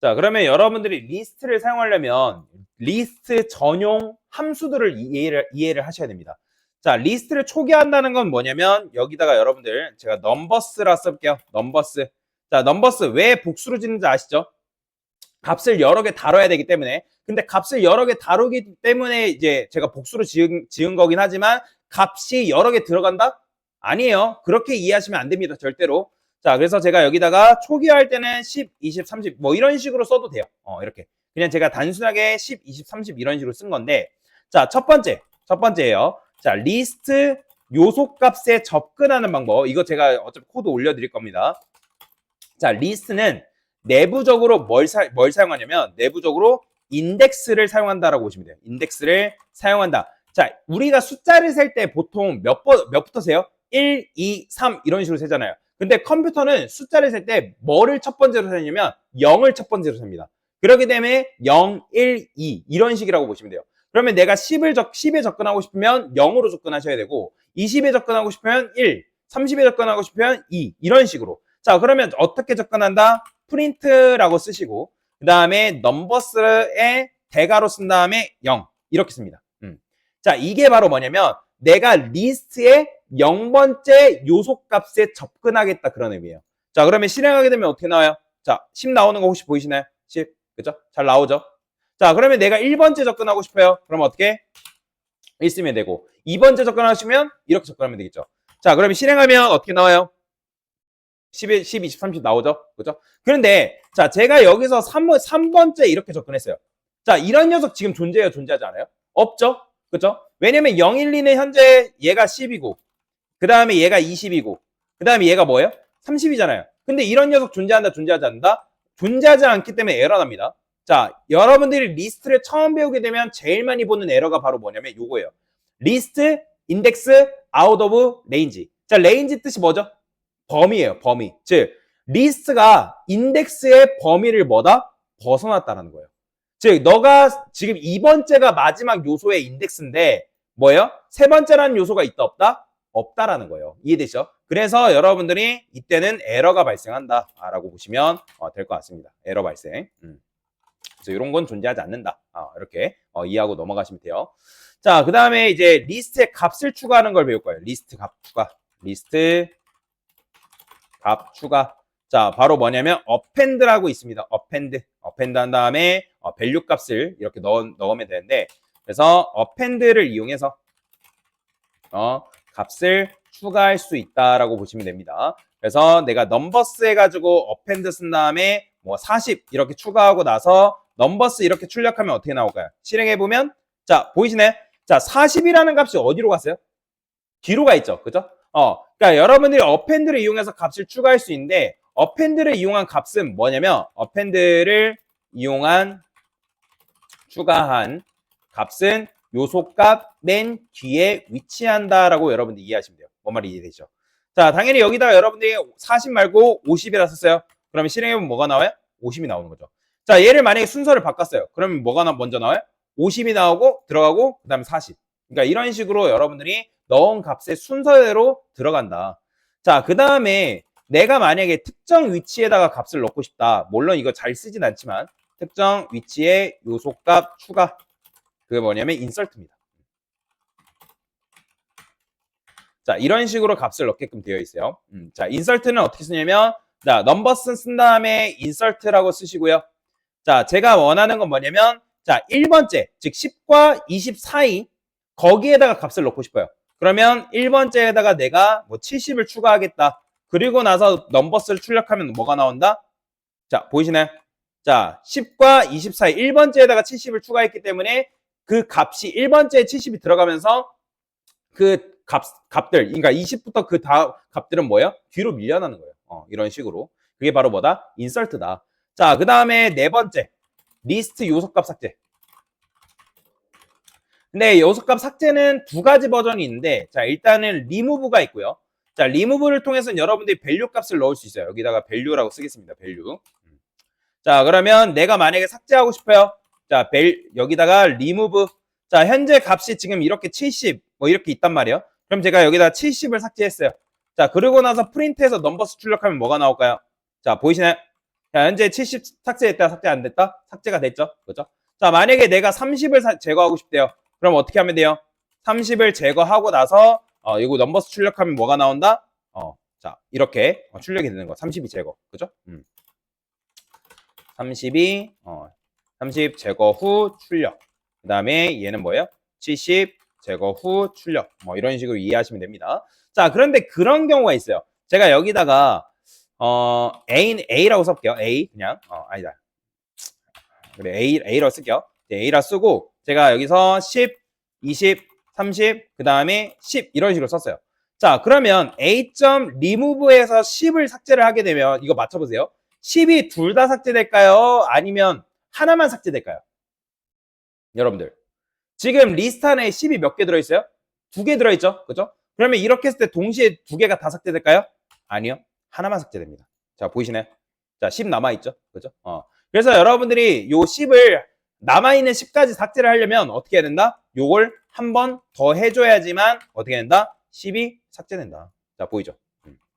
자, 그러면 여러분들이 리스트를 사용하려면 리스트 전용 함수들을 이해를 하셔야 됩니다. 자, 리스트를 초기화한다는 건 뭐냐면 여기다가 여러분들 제가 넘버스라 써볼게요. 넘버스. 자, 넘버스 왜 복수로 짓는지 아시죠? 값을 여러 개 다뤄야 되기 때문에. 근데 값을 여러 개 다루기 때문에 이제 제가 복수로 지은 거긴 하지만 값이 여러 개 들어간다? 아니에요. 그렇게 이해하시면 안 됩니다. 절대로. 자, 그래서 제가 여기다가 초기화할 때는 10, 20, 30 뭐 이런 식으로 써도 돼요. 이렇게. 그냥 제가 단순하게 10, 20, 30 이런 식으로 쓴 건데, 자, 첫 번째예요. 자, 리스트 요소값에 접근하는 방법. 이거 제가 어차피 코드 올려드릴 겁니다. 자, 리스트는 내부적으로 뭘 사용하냐면 내부적으로 인덱스를 사용한다라고 보시면 돼요. 인덱스를 사용한다. 자, 우리가 숫자를 셀 때 보통 몇부터 세요? 1, 2, 3 이런 식으로 세잖아요. 근데 컴퓨터는 숫자를 셀 때 뭐를 첫 번째로 세냐면 0을 첫 번째로 셉니다. 그렇기 때문에 0, 1, 2 이런 식이라고 보시면 돼요. 그러면 내가 10에 접근하고 싶으면 0으로 접근하셔야 되고 20에 접근하고 싶으면 1, 30에 접근하고 싶으면 2 이런 식으로. 자, 그러면 어떻게 접근한다? 프린트라고 쓰시고 그 다음에 넘버스에 대가로 쓴 다음에 0 이렇게 씁니다. 자, 이게 바로 뭐냐면 내가 리스트의 0번째 요소값에 접근하겠다 그런 의미예요. 자, 그러면 실행하게 되면 어떻게 나와요? 자, 10 나오는 거 혹시 보이시나요? 10, 그죠? 잘 나오죠? 자, 그러면 내가 1번째 접근하고 싶어요. 그러면 어떻게? 1 쓰면 되고 2번째 접근하시면 이렇게 접근하면 되겠죠. 자, 그러면 실행하면 어떻게 나와요? 10, 20, 30 나오죠? 그죠? 그런데 자, 제가 여기서 3번째 이렇게 접근했어요. 자, 이런 녀석 지금 존재해요? 존재하지 않아요? 없죠? 그죠? 왜냐면 0, 1, 2는 현재 얘가 10이고 그 다음에 얘가 20이고 그 다음에 얘가 뭐예요? 30이잖아요. 근데 이런 녀석 존재한다? 존재하지 않는다? 존재하지 않기 때문에 에러 납니다. 자, 여러분들이 리스트를 처음 배우게 되면 제일 많이 보는 에러가 바로 뭐냐면 요거예요. 리스트, 인덱스, 아웃 오브, 레인지. 자, 레인지 뜻이 뭐죠? 범위예요, 범위. 즉, 리스트가 인덱스의 범위를 뭐다? 벗어났다는 거예요. 즉, 너가 지금 2번째가 마지막 요소의 인덱스인데 뭐예요? 세 번째라는 요소가 있다, 없다? 없다라는 거예요. 이해되죠? 그래서 여러분들이 이때는 에러가 발생한다 라고 보시면 될 것 같습니다. 에러 발생. 그래서 이런 건 존재하지 않는다. 이렇게 이해하고 넘어가시면 돼요. 자, 그 다음에 이제 리스트에 값을 추가하는 걸 배울 거예요. 리스트 값 추가. 리스트 값 추가. 자, 바로 뭐냐면 append라고 있습니다. append 한 다음에 value 값을 이렇게 넣으면 되는데, 그래서 append를 이용해서 값을 추가할 수 있다라고 보시면 됩니다. 그래서 내가 numbers 해가지고 append 쓴 다음에 뭐 40 이렇게 추가하고 나서 numbers 이렇게 출력하면 어떻게 나올까요? 실행해보면 자, 보이시나요? 자, 40이라는 값이 어디로 갔어요? 뒤로 가 있죠. 그죠? 그러니까 여러분들이 append를 이용해서 값을 추가할 수 있는데 append를 이용한 값은 뭐냐면 append를 이용한 추가한 값은 요소값 맨 뒤에 위치한다라고 여러분들 이해하시면 돼요. 뭔 말이 이해되죠? 자, 당연히 여기다가 여러분들이 40 말고 50이라 썼어요. 그러면 실행해보면 뭐가 나와요? 50이 나오는 거죠. 자, 얘를 만약에 순서를 바꿨어요. 그러면 뭐가 먼저 나와요? 50이 나오고 들어가고 그 다음에 40. 그러니까 이런 식으로 여러분들이 넣은 값의 순서대로 들어간다. 자, 그 다음에 내가 만약에 특정 위치에다가 값을 넣고 싶다. 물론 이거 잘 쓰진 않지만 특정 위치에 요소값 추가. 그게 뭐냐면 insert입니다. 자, 이런 식으로 값을 넣게끔 되어 있어요. 자, insert는 어떻게 쓰냐면 자, numbers 쓴 다음에 insert라고 쓰시고요. 자, 제가 원하는 건 뭐냐면 자, 1번째, 즉 10과 20 사이 거기에다가 값을 넣고 싶어요. 그러면 1번째에다가 내가 뭐 70을 추가하겠다. 그리고 나서 넘버스를 출력하면 뭐가 나온다? 자, 보이시나요? 자, 10과 20 사이 1번째에다가 70을 추가했기 때문에 그 값이 1번째에 70이 들어가면서 그 값들, 그러니까 20부터 그 다음 값들은 뭐예요? 뒤로 밀려나는 거예요. 이런 식으로. 그게 바로 뭐다? 인설트다. 자, 그 다음에 네 번째. 리스트 요소값 삭제. 근데 요소값 삭제는 두 가지 버전이 있는데, 자, 일단은 리무브가 있고요. 자, 리무브를 통해서는 여러분들이 밸류 값을 넣을 수 있어요. 여기다가 밸류라고 쓰겠습니다. 밸류. 자, 그러면 내가 만약에 삭제하고 싶어요. 자, 여기다가 리무브. 자, 현재 값이 지금 이렇게 70, 뭐 이렇게 있단 말이에요. 그럼 제가 여기다 70을 삭제했어요. 자, 그러고 나서 프린트해서 넘버스 출력하면 뭐가 나올까요? 자, 보이시나요? 자, 현재 70 삭제됐다, 삭제 안 됐다? 삭제가 됐죠? 그죠? 자, 만약에 내가 30을 제거하고 싶대요. 그럼 어떻게 하면 돼요? 30을 제거하고 나서, 이거 넘버스 출력하면 뭐가 나온다? 자, 이렇게 출력이 되는 거. 32 제거. 그죠? 30이, 30 제거 후 출력. 그 다음에 얘는 뭐예요? 70 제거 후 출력. 뭐 이런 식으로 이해하시면 됩니다. 자, 그런데 그런 경우가 있어요. 제가 여기다가, A라고 써볼게요. A, 그냥. 아니다. 그래, A라고 쓸게요. A라 쓰고, 제가 여기서 10, 20, 30, 그 다음에 10 이런 식으로 썼어요. 자, 그러면 A.remove에서 10을 삭제를 하게 되면 이거 맞춰보세요. 10이 둘 다 삭제될까요? 아니면 하나만 삭제될까요? 여러분들. 지금 리스트 안에 10이 몇 개 들어있어요? 2개 들어있죠? 그죠? 그러면 이렇게 했을 때 동시에 2개가 다 삭제될까요? 아니요. 하나만 삭제됩니다. 자, 보이시나요? 자, 10 남아있죠? 그죠? 그래서 여러분들이 요 10을 남아있는 10까지 삭제를 하려면 어떻게 해야 된다? 요걸 한 번 더 해줘야지만 어떻게 된다? 10이 삭제된다. 자, 보이죠?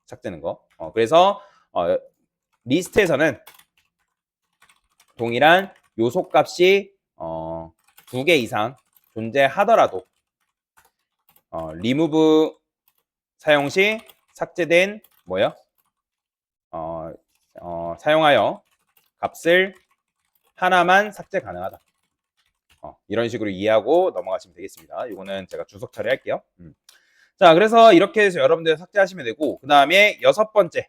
삭제는 거. 그래서 리스트에서는 동일한 요소 값이 2개 이상 존재하더라도 remove 사용 시 삭제된 뭐예요? 사용하여 값을 하나만 삭제 가능하다. 이런 식으로 이해하고 넘어가시면 되겠습니다. 이거는 제가 주석 처리할게요. 자, 그래서 이렇게 해서 여러분들 삭제하시면 되고, 그 다음에 다섯 번째.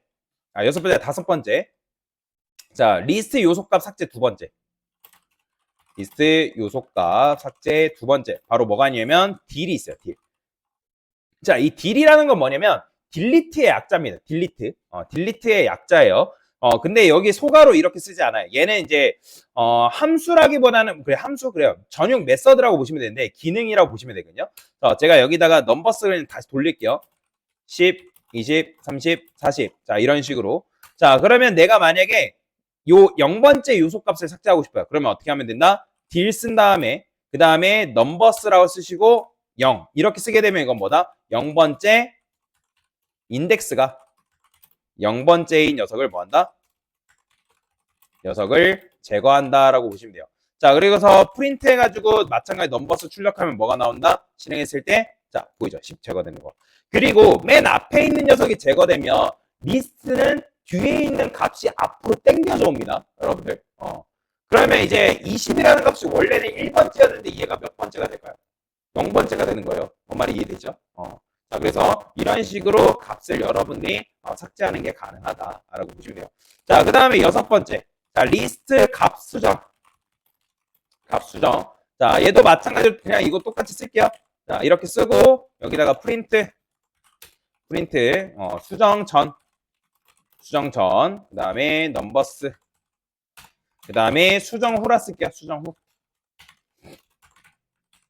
자, 리스트 요소값 삭제 두 번째. 리스트 요소값 삭제 두 번째. 바로 뭐가 아니냐면 딜이 있어요. 딜. 자, 이 딜이라는 건 뭐냐면 딜리트의 약자입니다. 딜리트의 약자예요. 근데 여기 소가로 이렇게 쓰지 않아요. 얘는 이제 함수라기보다는 그래요. 전용 메서드라고 보시면 되는데 기능이라고 보시면 되거든요. 제가 여기다가 넘버스를 다시 돌릴게요. 10, 20, 30, 40. 자, 이런 식으로. 자, 그러면 내가 만약에 요 0번째 요소값을 삭제하고 싶어요. 그러면 어떻게 하면 된다? 딜 쓴 다음에 그 다음에 넘버스라고 쓰시고 0 이렇게 쓰게 되면 이건 뭐다? 0번째 인덱스가 0번째인 녀석을 뭐한다? 녀석을 제거한다라고 보시면 돼요. 자, 그리고서 프린트 해가지고 마찬가지 넘버스 출력하면 뭐가 나온다? 실행했을 때, 자, 보이죠? 10 제거되는 거. 그리고 맨 앞에 있는 녀석이 제거되면 리스트는 뒤에 있는 값이 앞으로 당겨져 옵니다. 여러분들. 그러면 이제 20이라는 값이 원래는 1번째였는데 얘가 몇 번째가 될까요? 0번째가 되는 거예요. 뭔 말이 이해되죠? 자, 그래서 이런 식으로 값을 여러분들이 삭제하는 게 가능하다라고 보시면 돼요. 자, 그 다음에 여섯 번째. 자, 리스트 값 수정. 값 수정. 자, 얘도 마찬가지로 그냥 이거 똑같이 쓸게요. 자, 이렇게 쓰고 여기다가 프린트 수정 전. 그 다음에 넘버스. 그 다음에 수정 후라 쓸게요. 수정 후.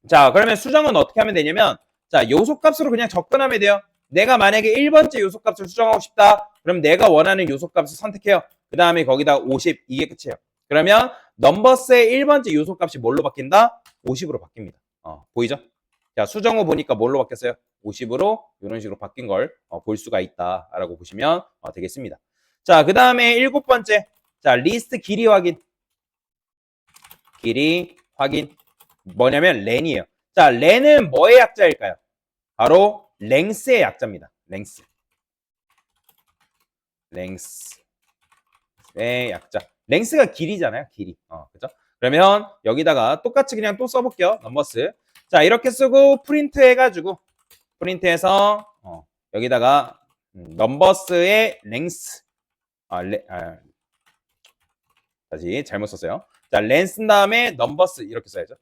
자, 그러면 수정은 어떻게 하면 되냐면, 자, 요소값으로 그냥 접근하면 돼요. 내가 만약에 1번째 요소값을 수정하고 싶다. 그럼 내가 원하는 요소값을 선택해요. 그 다음에 거기다 50, 이게 끝이에요. 그러면 넘버스의 1번째 요소값이 뭘로 바뀐다? 50으로 바뀝니다. 보이죠? 자, 수정 후 보니까 뭘로 바뀌었어요? 50으로 이런 식으로 바뀐 걸 볼 수가 있다라고 보시면 되겠습니다. 자, 그 다음에 7번째. 자, 리스트 길이 확인. 길이 확인. 뭐냐면 렌이에요. 자, 렌은 뭐의 약자일까요? 바로 랭스의 약자입니다. 랭스의 약자. 랭스가 길이잖아요. 길이. 그죠? 그러면 여기다가 똑같이 그냥 또 써볼게요. 넘버스. 자, 이렇게 쓰고 프린트 해가지고 프린트해서 여기다가 넘버스의 랭스. 다시 잘못 썼어요. 자, 렌 쓴 다음에 넘버스 이렇게 써야죠.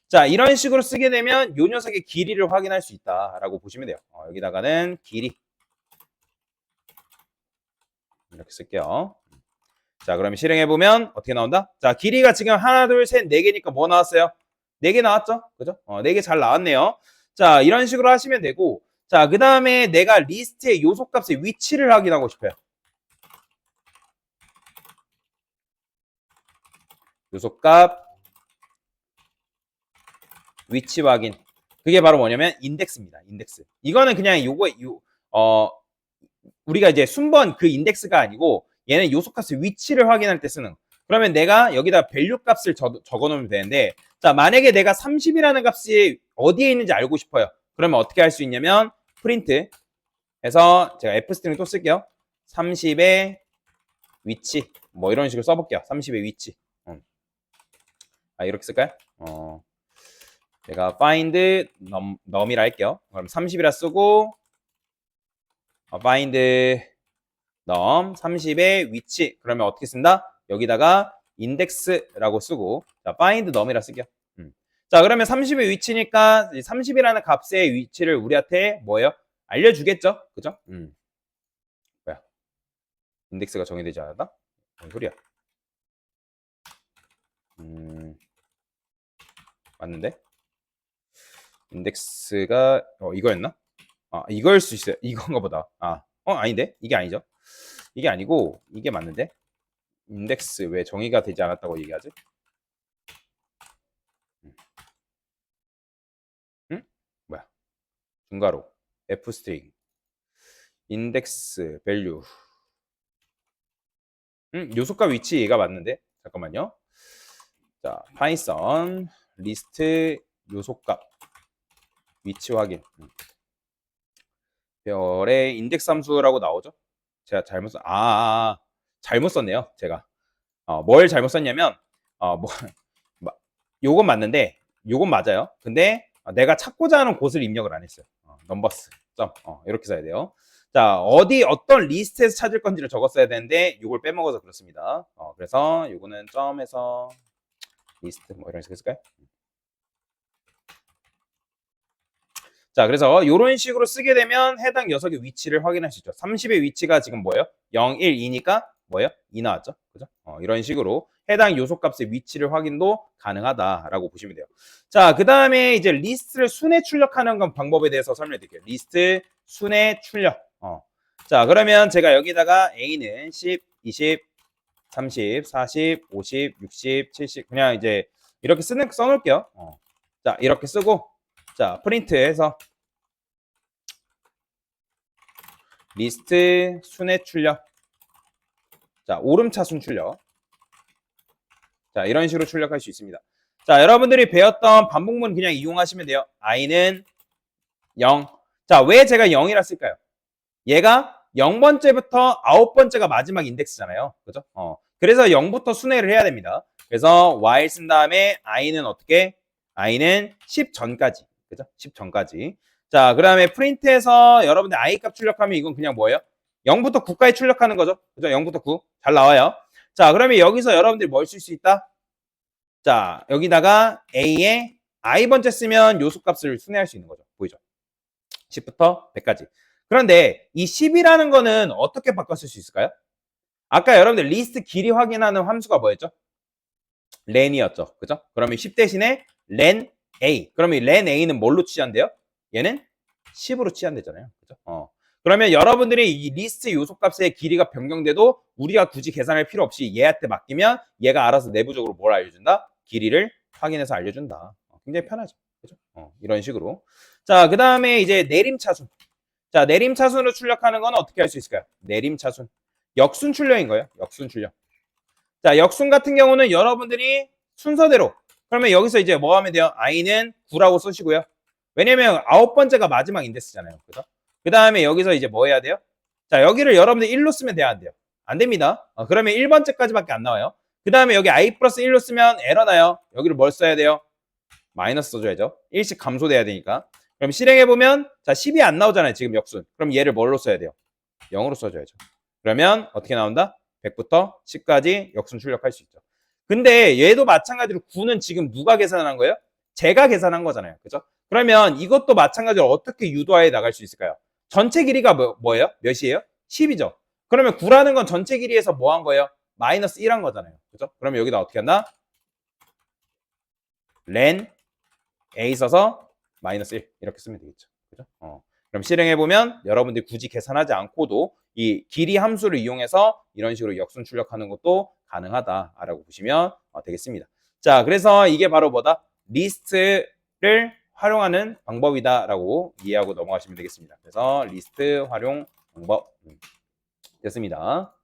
자, 이런 식으로 쓰게 되면 이 녀석의 길이를 확인할 수 있다라고 보시면 돼요. 여기다가는 길이 이렇게 쓸게요. 자, 그러면 실행해보면 어떻게 나온다? 자, 길이가 지금 하나, 둘, 셋, 네 개니까 뭐 나왔어요? 4개 나왔죠? 그죠? 4개 잘 나왔네요. 자, 이런 식으로 하시면 되고, 자, 그 다음에 내가 리스트의 요소값의 위치를 확인하고 싶어요. 요소값 위치 확인. 그게 바로 뭐냐면 인덱스입니다. 인덱스. 이거는 그냥 우리가 이제 순번 그 인덱스가 아니고 얘는 요소값의 위치를 확인할 때 쓰는 거. 그러면 내가 여기다 밸류 값을 적어 놓으면 되는데, 자, 만약에 내가 30이라는 값이 어디에 있는지 알고 싶어요. 그러면 어떻게 할 수 있냐면 프린트 해서 제가 f 스트링 또 쓸게요. 30의 위치 뭐 이런 식으로 써볼게요. 30의 위치. 이렇게 쓸까요? 제가 find num이라 할게요. 그럼 30이라 쓰고 find num 30의 위치. 그러면 어떻게 쓴다? 여기다가 index라고 쓰고 자, find num이라 쓸게요. 자, 그러면 30의 위치니까 30이라는 값의 위치를 우리한테 뭐예요? 알려주겠죠? 그죠? 뭐야? 인덱스가 정의되지 않았다? 뭔 소리야? 맞는데? 인덱스가 이거였나? 이거일 수 있어요. 이건가 보다. 아닌데? 이게 아니죠. 이게 아니고 이게 맞는데? 인덱스 왜 정의가 되지 않았다고 얘기하지? 응? 뭐야? 중괄호 f 스트링 인덱스 밸류 요소값 위치 얘가 맞는데? 잠깐만요. 자, 파이썬 리스트 요소값 위치 확인. 별의 인덱스 함수라고 나오죠? 제가 잘못 썼네요. 제가 뭘 잘못 썼냐면 요건 맞는데 요건 맞아요. 근데 내가 찾고자 하는 곳을 입력을 안 했어요. 넘버스 점 이렇게 써야 돼요. 자, 어떤 리스트에서 찾을 건지를 적었어야 되는데 요걸 빼먹어서 그렇습니다. 그래서 요거는 점에서 리스트 뭐 이런 식으로 쓸까요? 자, 그래서 이런 식으로 쓰게 되면 해당 녀석의 위치를 확인할 수 있죠. 30의 위치가 지금 뭐예요? 0, 1, 2니까 뭐예요? 2 나왔죠. 그죠? 이런 식으로 해당 요소값의 위치를 확인도 가능하다라고 보시면 돼요. 자, 그 다음에 이제 리스트를 순회 출력하는 건 방법에 대해서 설명해 드릴게요. 리스트 순회 출력. 자, 그러면 제가 여기다가 A는 10, 20, 30, 40, 50, 60, 70 그냥 이제 이렇게 써놓을게요. 자, 이렇게 쓰고 자, 프린트해서 리스트 순회 출력. 자, 오름차순 출력. 자, 이런 식으로 출력할 수 있습니다. 자, 여러분들이 배웠던 반복문 그냥 이용하시면 돼요. i는 0. 자, 왜 제가 0이라 쓸까요? 얘가 0번째부터 9번째가 마지막 인덱스잖아요. 그죠? 그래서 0부터 순회를 해야 됩니다. 그래서 while 쓴 다음에 i는 어떻게? i는 10 전까지. 그죠? 10 전까지. 자, 그 다음에 프린트에서 여러분들 i 값 출력하면 이건 그냥 뭐예요? 0부터 9까지 출력하는 거죠. 그죠? 0부터 9. 잘 나와요. 자, 그러면 여기서 여러분들이 뭘 쓸 수 있다? 자, 여기다가 a에 i번째 쓰면 요소값을 순회할 수 있는 거죠. 보이죠? 10부터 100까지. 그런데 이 10이라는 거는 어떻게 바꿔 쓸 수 있을까요? 아까 여러분들 리스트 길이 확인하는 함수가 뭐였죠? 렌이었죠. 그죠? 그러면 10 대신에 len a. 그러면 len a는 뭘로 취한대요? 얘는 10으로 취한대잖아요. 그죠? 그러면 여러분들이 이 리스트 요소값의 길이가 변경돼도 우리가 굳이 계산할 필요 없이 얘한테 맡기면 얘가 알아서 내부적으로 뭘 알려준다? 길이를 확인해서 알려준다. 굉장히 편하죠. 그죠? 이런 식으로. 자, 그 다음에 이제 내림차순. 자, 내림차순으로 출력하는 건 어떻게 할 수 있을까요? 내림차순. 역순 출력인 거예요. 역순 출력. 자, 역순 같은 경우는 여러분들이 순서대로. 그러면 여기서 이제 뭐 하면 돼요? i는 9라고 쓰시고요. 왜냐면 9번째가 마지막 인덱스잖아요. 그죠? 그 다음에 여기서 이제 뭐 해야 돼요? 자, 여기를 여러분들 1로 쓰면 돼야 안 돼요? 안 됩니다. 그러면 1번째까지밖에 안 나와요. 그 다음에 여기 i 플러스 1로 쓰면 에러 나요. 여기를 뭘 써야 돼요? 마이너스 써줘야죠. 1씩 감소돼야 되니까. 그럼 실행해보면 자 10이 안 나오잖아요. 지금 역순. 그럼 얘를 뭘로 써야 돼요? 0으로 써줘야죠. 그러면 어떻게 나온다? 100부터 10까지 역순 출력할 수 있죠. 근데 얘도 마찬가지로 9는 지금 누가 계산한 거예요? 제가 계산한 거잖아요. 그죠? 그러면 이것도 마찬가지로 어떻게 유도하에 나갈 수 있을까요? 전체 길이가 뭐예요? 몇이에요? 10이죠. 그러면 9라는 건 전체 길이에서 뭐 한 거예요? 마이너스 1 한 거잖아요. 그죠? 그러면 여기다 어떻게 한다? len a 써서 마이너스 1 이렇게 쓰면 되겠죠. 그죠? 그럼 실행해보면 여러분들이 굳이 계산하지 않고도 이 길이 함수를 이용해서 이런 식으로 역순 출력하는 것도 가능하다라고 보시면 되겠습니다. 자, 그래서 이게 바로 뭐다? 리스트를 활용하는 방법이다라고 이해하고 넘어가시면 되겠습니다. 그래서 리스트 활용 방법 됐습니다.